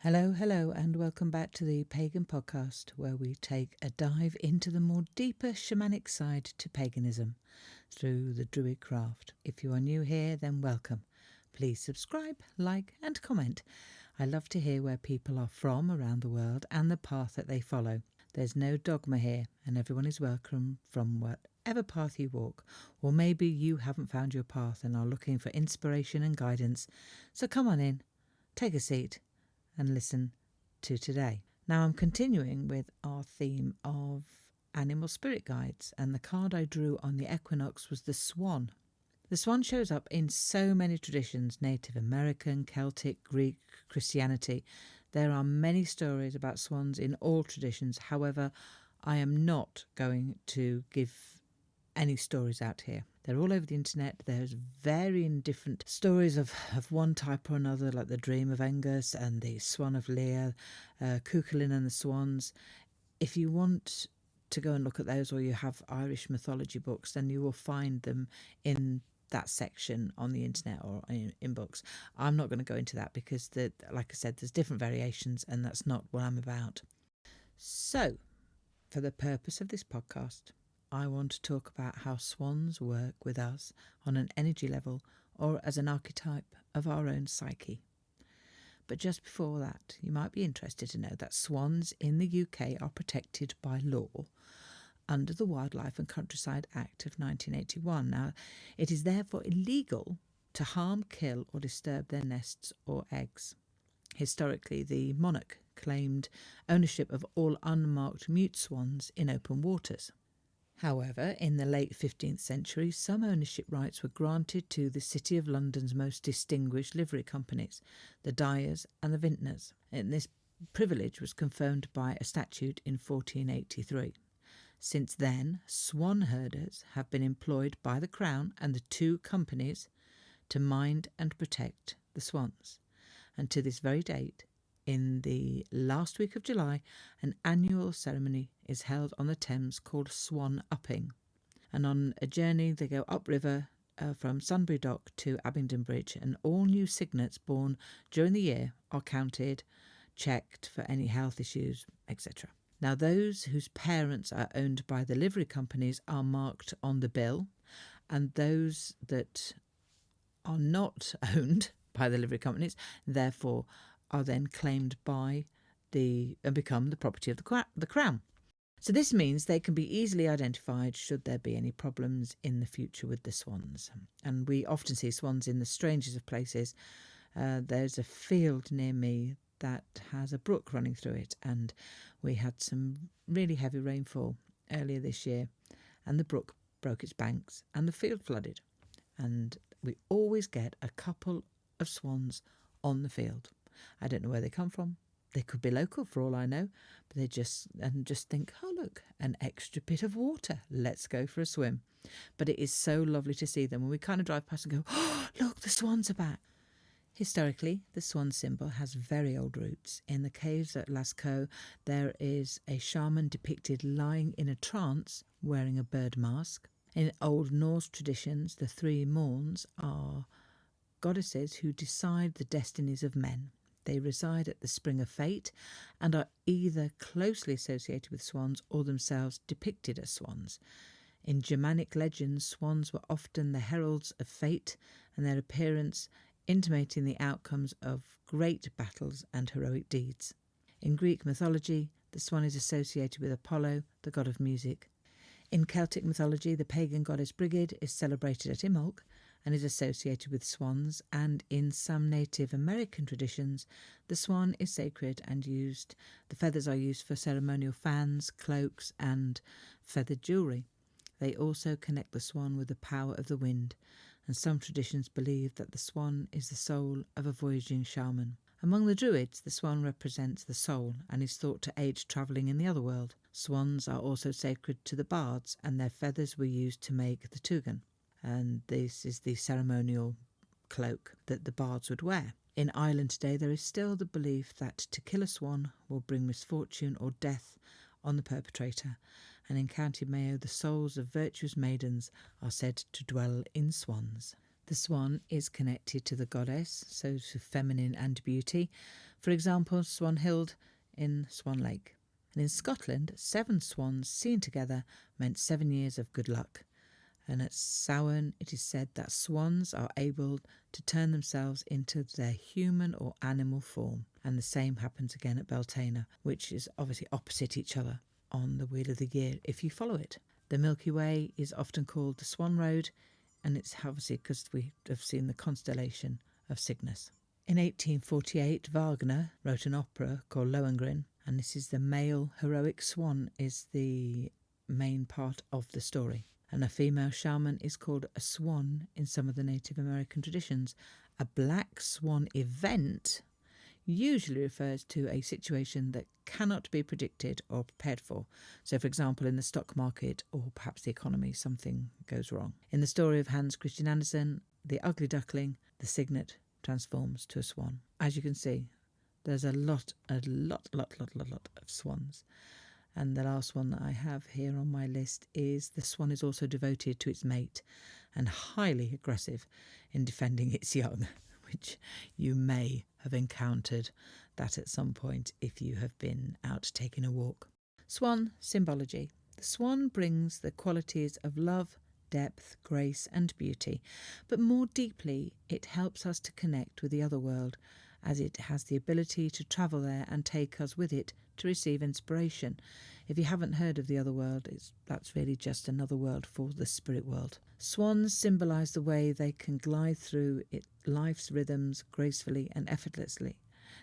Hello, and welcome back to the Pagan Podcast, where we take a dive into the more deeper shamanic side to paganism through the druid craft. If you are new here, then welcome. Please subscribe, like, and comment. I love to hear where people are from around the world and the path that they follow. There's no dogma here, and everyone is welcome from whatever path you walk. Or maybe you haven't found your path and are looking for inspiration and guidance. So come on in, take a seat, and listen to today. Now I'm continuing with our theme of animal spirit guides, and the card I drew on the equinox was the Swan. The Swan shows up in so many traditions: Native American, Celtic, Greek, Christianity. There are many stories about swans in all traditions. However, I am not going to give any stories out here. They're all over the internet. There's varying different stories of one type or another, like the Dream of Angus and the Swan of Lear, Cuchulainn and the Swans. If you want to go and look at those, or you have Irish mythology books, then you will find them in that section on the internet or in books. I'm not going to go into that because, like I said, there's different variations, and that's not what I'm about. So, for the purpose of this podcast, I want to talk about how swans work with us on an energy level or as an archetype of our own psyche. But just before that, you might be interested to know that swans in the UK are protected by law under the Wildlife and Countryside Act of 1981. Now, it is therefore illegal to harm, kill or disturb their nests or eggs. Historically, the monarch claimed ownership of all unmarked mute swans in open waters. However, in the late 15th century, some ownership rights were granted to the City of London's most distinguished livery companies, the Dyers and the Vintners, and this privilege was confirmed by a statute in 1483. Since then, swan herders have been employed by the Crown and the two companies to mind and protect the swans, and to this very date, in the last week of July, an annual ceremony is held on the Thames called Swan Upping. And on a journey, they go upriver from Sunbury Dock to Abingdon Bridge, and all new cygnets born during the year are counted, checked for any health issues, etc. Now, those whose parents are owned by the livery companies are marked on the bill, and those that are not owned by the livery companies, therefore, are then claimed by and become the property of the Crown. So this means they can be easily identified should there be any problems in the future with the swans. And we often see swans in the strangest of places. There's a field near me that has a brook running through it, and we had some really heavy rainfall earlier this year, and the brook broke its banks and the field flooded. And we always get a couple of swans on the field. I don't know where they come from. They could be local for all I know, but they just think, oh look, an extra bit of water. Let's go for a swim. But it is so lovely to see them when we kind of drive past and go, oh, look, the swans are back. Historically, the swan symbol has very old roots. In the caves at Lascaux, there is a shaman depicted lying in a trance wearing a bird mask. In Old Norse traditions, the three Morns are goddesses who decide the destinies of men. They reside at the spring of fate and are either closely associated with swans or themselves depicted as swans. In Germanic legends, swans were often the heralds of fate, and their appearance intimating the outcomes of great battles and heroic deeds. In Greek mythology, the swan is associated with Apollo, the god of music. In Celtic mythology, the pagan goddess Brigid is celebrated at Imbolc and is associated with swans, and in some Native American traditions, the swan is sacred and the feathers are used for ceremonial fans, cloaks, and feathered jewellery. They also connect the swan with the power of the wind, and some traditions believe that the swan is the soul of a voyaging shaman. Among the Druids, the swan represents the soul and is thought to aid travelling in the other world. Swans are also sacred to the bards, and their feathers were used to make the tugan. And this is the ceremonial cloak that the bards would wear. In Ireland today, there is still the belief that to kill a swan will bring misfortune or death on the perpetrator. And in County Mayo, the souls of virtuous maidens are said to dwell in swans. The swan is connected to the goddess, so to feminine and beauty. For example, Swanhild in Swan Lake. And in Scotland, 7 swans seen together meant 7 years of good luck. And at Swan, it is said that swans are able to turn themselves into their human or animal form. And the same happens again at Beltane, which is obviously opposite each other on the Wheel of the Year if you follow it. The Milky Way is often called the Swan Road, and it's obviously because we have seen the constellation of Cygnus. In 1848, Wagner wrote an opera called Lohengrin, and this is the male heroic swan is the main part of the story. And a female shaman is called a swan in some of the Native American traditions. A black swan event usually refers to a situation that cannot be predicted or prepared for. So, for example, in the stock market or perhaps the economy, something goes wrong. In the story of Hans Christian Andersen, the ugly duckling, the cygnet transforms to a swan. As you can see, there's a lot of swans. And the last one that I have here on my list is the swan is also devoted to its mate and highly aggressive in defending its young, which you may have encountered that at some point if you have been out taking a walk. Swan symbology. The swan brings the qualities of love, depth, grace and beauty, but more deeply it helps us to connect with the other world, as it has the ability to travel there and take us with it to receive inspiration. If you haven't heard of the other world, that's really just another world for the spirit world. Swans symbolise the way they can glide through life's rhythms gracefully and effortlessly.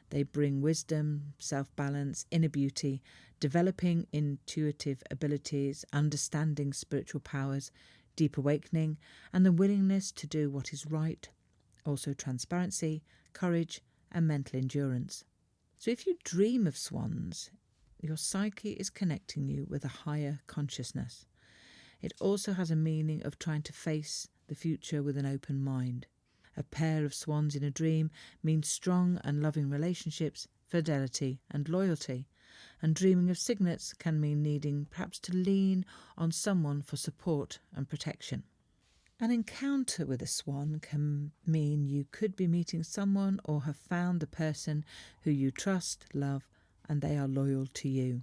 They bring wisdom, self-balance, inner beauty, developing intuitive abilities, understanding spiritual powers, deep awakening, and the willingness to do what is right. Also transparency, courage, and mental endurance. So if you dream of swans, your psyche is connecting you with a higher consciousness. It also has a meaning of trying to face the future with an open mind. A pair of swans in a dream means strong and loving relationships, fidelity and loyalty. And dreaming of cygnets can mean needing perhaps to lean on someone for support and protection. An encounter with a swan can mean you could be meeting someone or have found the person who you trust, love, and they are loyal to you.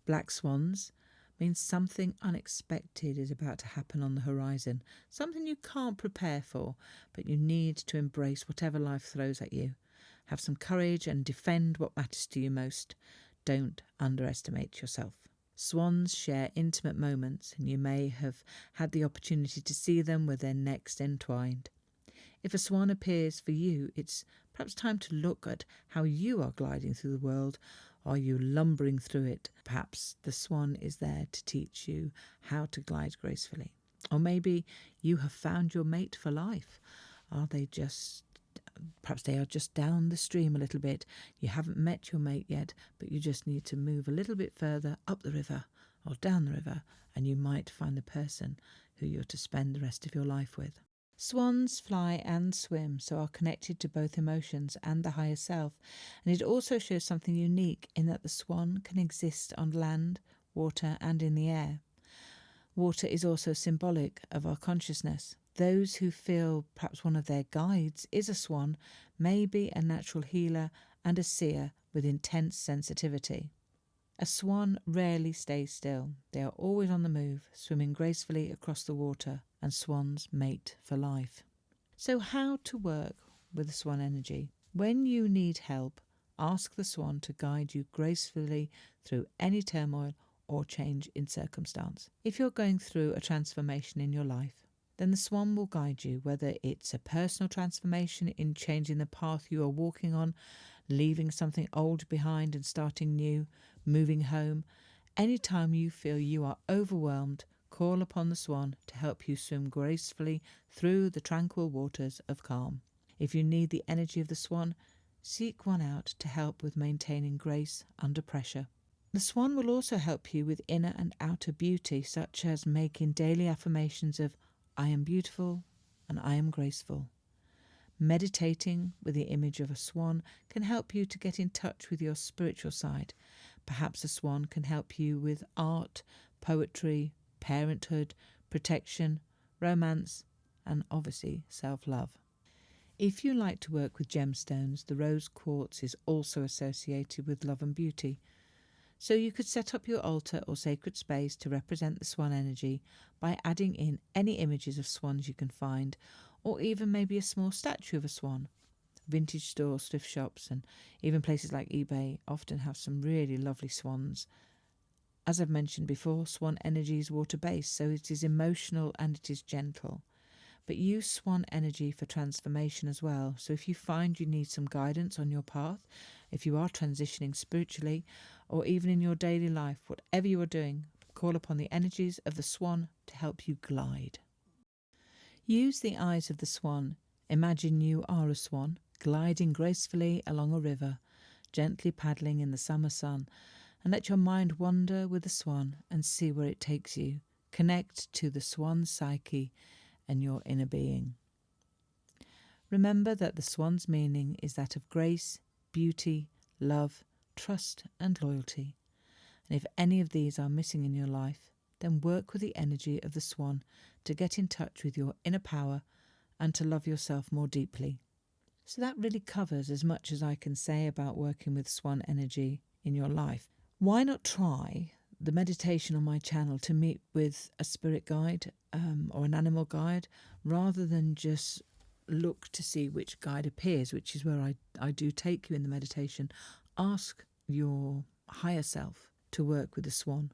Black swans means something unexpected is about to happen on the horizon, something you can't prepare for, but you need to embrace whatever life throws at you. Have some courage and defend what matters to you most. Don't underestimate yourself. Swans share intimate moments, and you may have had the opportunity to see them with their necks entwined. If a swan appears for you, it's perhaps time to look at how you are gliding through the world. Are you lumbering through it? Perhaps the swan is there to teach you how to glide gracefully. Or maybe you have found your mate for life. Perhaps they are just down the stream a little bit. You haven't met your mate yet, but you just need to move a little bit further up the river or down the river, and you might find the person who you're to spend the rest of your life with. Swans fly and swim, so are connected to both emotions and the higher self, and it also shows something unique in that the swan can exist on land, water and in the air. Water is also symbolic of our consciousness. Those who feel perhaps one of their guides is a swan may be a natural healer and a seer with intense sensitivity. A swan rarely stays still. They are always on the move, swimming gracefully across the water, and swans mate for life. So how to work with the swan energy? When you need help, ask the swan to guide you gracefully through any turmoil or change in circumstance. If you're going through a transformation in your life, then the swan will guide you, whether it's a personal transformation in changing the path you are walking on, leaving something old behind and starting new, moving home. Anytime you feel you are overwhelmed, call upon the swan to help you swim gracefully through the tranquil waters of calm. If you need the energy of the swan, seek one out to help with maintaining grace under pressure. The swan will also help you with inner and outer beauty, such as making daily affirmations of I am beautiful and I am graceful. Meditating with the image of a swan can help you to get in touch with your spiritual side. Perhaps a swan can help you with art, poetry, parenthood, protection, romance, and obviously self-love. If you like to work with gemstones, the rose quartz is also associated with love and beauty. So you could set up your altar or sacred space to represent the swan energy by adding in any images of swans you can find, or even maybe a small statue of a swan. Vintage stores, thrift shops, and even places like eBay often have some really lovely swans. As I've mentioned before, swan energy is water-based, so it is emotional and it is gentle. But use swan energy for transformation as well. So if you find you need some guidance on your path, if you are transitioning spiritually, or even in your daily life, whatever you are doing, call upon the energies of the swan to help you glide. Use the eyes of the swan. Imagine you are a swan, gliding gracefully along a river, gently paddling in the summer sun, and let your mind wander with the swan and see where it takes you. Connect to the swan psyche and your inner being. Remember that the swan's meaning is that of grace, beauty, love, trust and loyalty. And if any of these are missing in your life, then work with the energy of the swan to get in touch with your inner power and to love yourself more deeply. So that really covers as much as I can say about working with swan energy in your life. Why not try the meditation on my channel to meet with a spirit guide or an animal guide, rather than just look to see which guide appears, which is where I do take you in the meditation. Ask your higher self to work with the swan.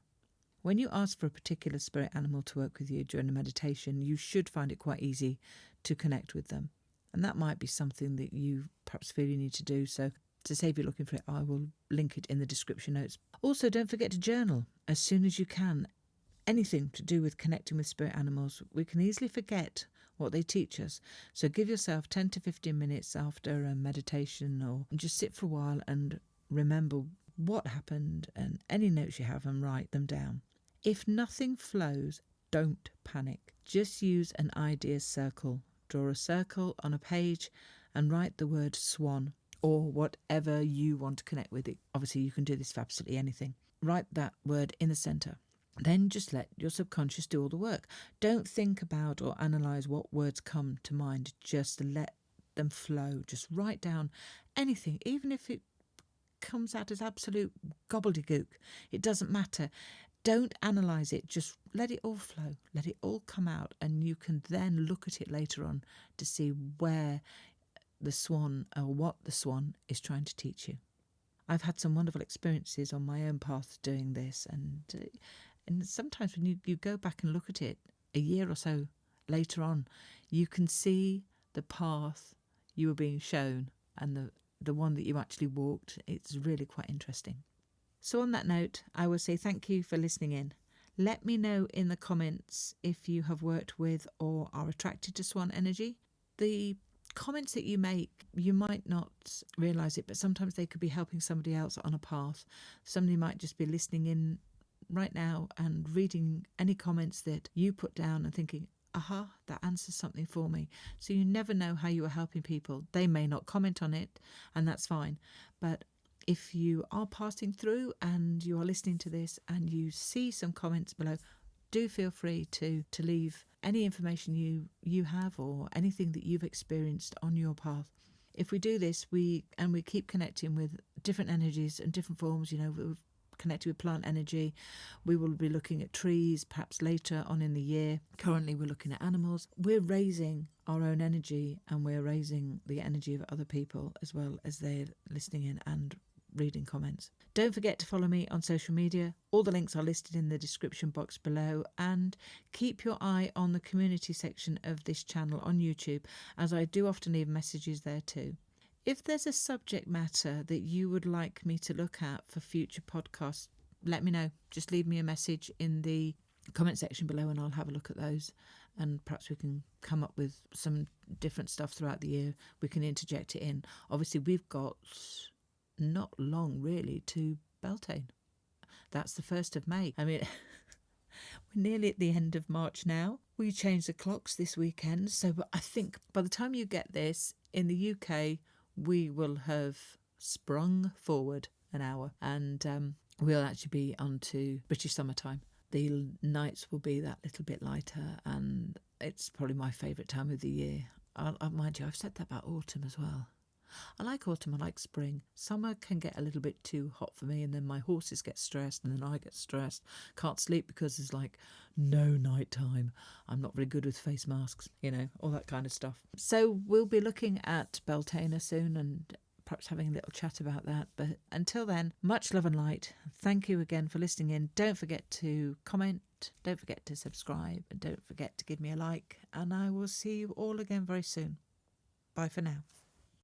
When you ask for a particular spirit animal to work with you during a meditation, you should find it quite easy to connect with them. And that might be something that you perhaps feel you need to do. So to save you looking for it, I will link it in the description notes. Also, don't forget to journal as soon as you can. Anything to do with connecting with spirit animals, we can easily forget what they teach us. So give yourself 10 to 15 minutes after a meditation, or just sit for a while and remember what happened and any notes you have and write them down. If nothing flows, don't panic. Just use an idea circle. Draw a circle on a page and write the word swan, or whatever you want to connect with it. Obviously, you can do this for absolutely anything. Write that word in the centre. Then just let your subconscious do all the work. Don't think about or analyse what words come to mind. Just let them flow. Just write down anything, even if it comes out as absolute gobbledygook. It doesn't matter. Don't analyse it. Just let it all flow. Let it all come out, and you can then look at it later on to see where the swan, or what the swan is trying to teach you. I've had some wonderful experiences on my own path doing this, and sometimes when you go back and look at it a year or so later on, you can see the path you were being shown and the one that you actually walked. It's really quite interesting. So on that note, I will say thank you for listening in. Let me know in the comments if you have worked with or are attracted to swan energy. The comments that you make, you might not realise it, but sometimes they could be helping somebody else on a path. Somebody might just be listening in right now and reading any comments that you put down and thinking, aha, that answers something for me. So you never know how you are helping people. They may not comment on it, and that's fine. But if you are passing through and you are listening to this and you see some comments below, do feel free to leave any information you have or anything that you've experienced on your path. If we do this, we keep connecting with different energies and different forms. We've connected with plant energy. We will be looking at trees perhaps later on in the year. Currently we're looking at animals. We're raising our own energy, and we're raising the energy of other people as well as they're listening in and reading comments. Don't forget to follow me on social media. All the links are listed in the description box below, and keep your eye on the community section of this channel on YouTube, as I do often leave messages there too. If there's a subject matter that you would like me to look at for future podcasts, let me know. Just leave me a message in the comment section below and I'll have a look at those, and perhaps we can come up with some different stuff throughout the year. We can interject it in. Obviously, we've got not long really to Beltane. That's the 1st of May. I mean, we're nearly at the end of March now. We changed the clocks this weekend, so I think by the time you get this in the UK, we will have sprung forward an hour, and we'll actually be on to British summertime. the nights will be that little bit lighter, and it's probably my favourite time of the year. Mind you, I've said that about autumn as well. I like autumn, I like spring. Summer can get a little bit too hot for me, and then my horses get stressed, and then I get stressed. Can't sleep because there's like no night time. I'm not very good with face masks, all that kind of stuff. So we'll be looking at Beltane soon and perhaps having a little chat about that. But until then, much love and light. Thank you again for listening in. Don't forget to comment, don't forget to subscribe, and don't forget to give me a like. And I will see you all again very soon. Bye for now.